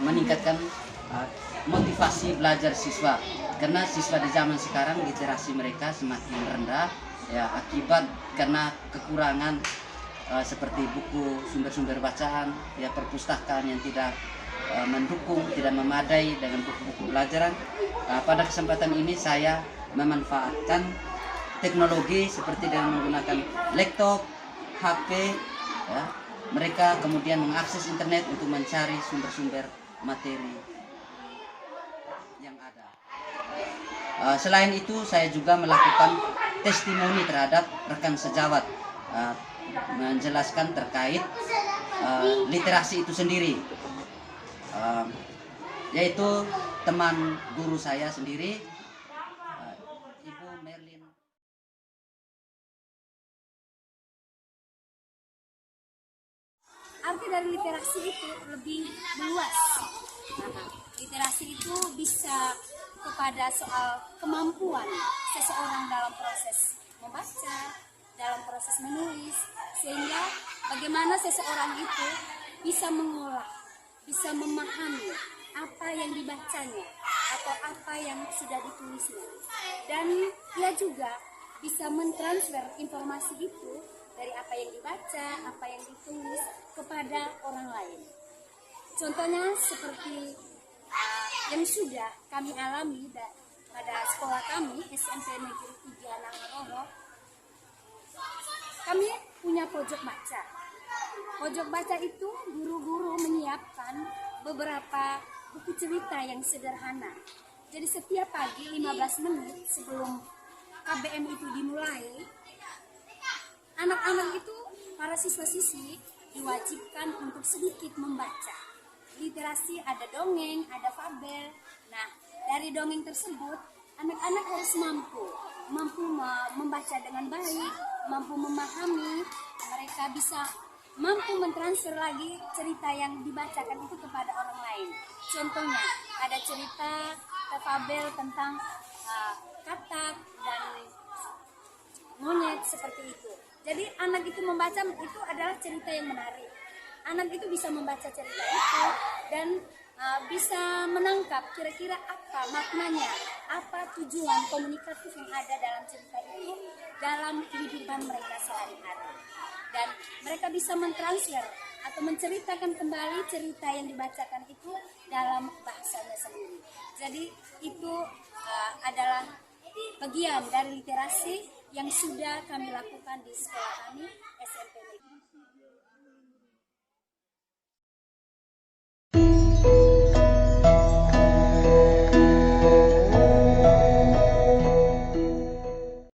Meningkatkan motivasi belajar siswa, karena siswa di zaman sekarang literasi mereka semakin rendah ya, akibat karena kekurangan seperti buku, sumber-sumber bacaan ya, perpustakaan yang tidak mendukung, tidak memadai dengan buku-buku pelajaran. Pada kesempatan ini saya memanfaatkan teknologi seperti dengan menggunakan laptop, HP ya. Mereka kemudian mengakses internet untuk mencari sumber-sumber materi yang ada. Selain itu saya juga melakukan testimoni terhadap rekan sejawat, menjelaskan terkait literasi itu sendiri, yaitu teman guru saya sendiri, Ibu Merlin. Arti dari literasi itu lebih luas. Literasi itu bisa kepada soal kemampuan seseorang dalam proses membaca, dalam proses menulis, sehingga bagaimana seseorang itu bisa mengolah, bisa memahami apa yang dibacanya atau apa yang sudah ditulisnya, dan ia juga bisa mentransfer informasi itu dari apa yang dibaca, apa yang ditulis kepada orang lain. Contohnya seperti yang sudah kami alami pada sekolah kami, SMP Negeri 3 Nangaroho. Kami punya pojok baca. Pojok baca itu guru-guru menyiapkan beberapa buku cerita yang sederhana. Jadi setiap pagi 15 menit sebelum KBM itu dimulai, anak-anak itu, para siswa-siswi diwajibkan untuk sedikit membaca. Literasi ada dongeng, ada fabel. Nah, dari dongeng tersebut, anak-anak harus mampu membaca dengan baik, mampu memahami. Mereka bisa mampu mentransfer lagi cerita yang dibacakan itu kepada orang lain. Contohnya, ada cerita fabel tentang katak dan monyet seperti itu. Jadi anak itu membaca itu adalah cerita yang menarik. Anak itu bisa membaca cerita itu dan bisa menangkap kira-kira apa maknanya, apa tujuan komunikatif yang ada dalam cerita itu dalam kehidupan mereka sehari-hari. Dan mereka bisa mentransfer atau menceritakan kembali cerita yang dibacakan itu dalam bahasanya sendiri. Jadi itu adalah bagian dari literasi yang sudah kami lakukan di sekolah kami SMP.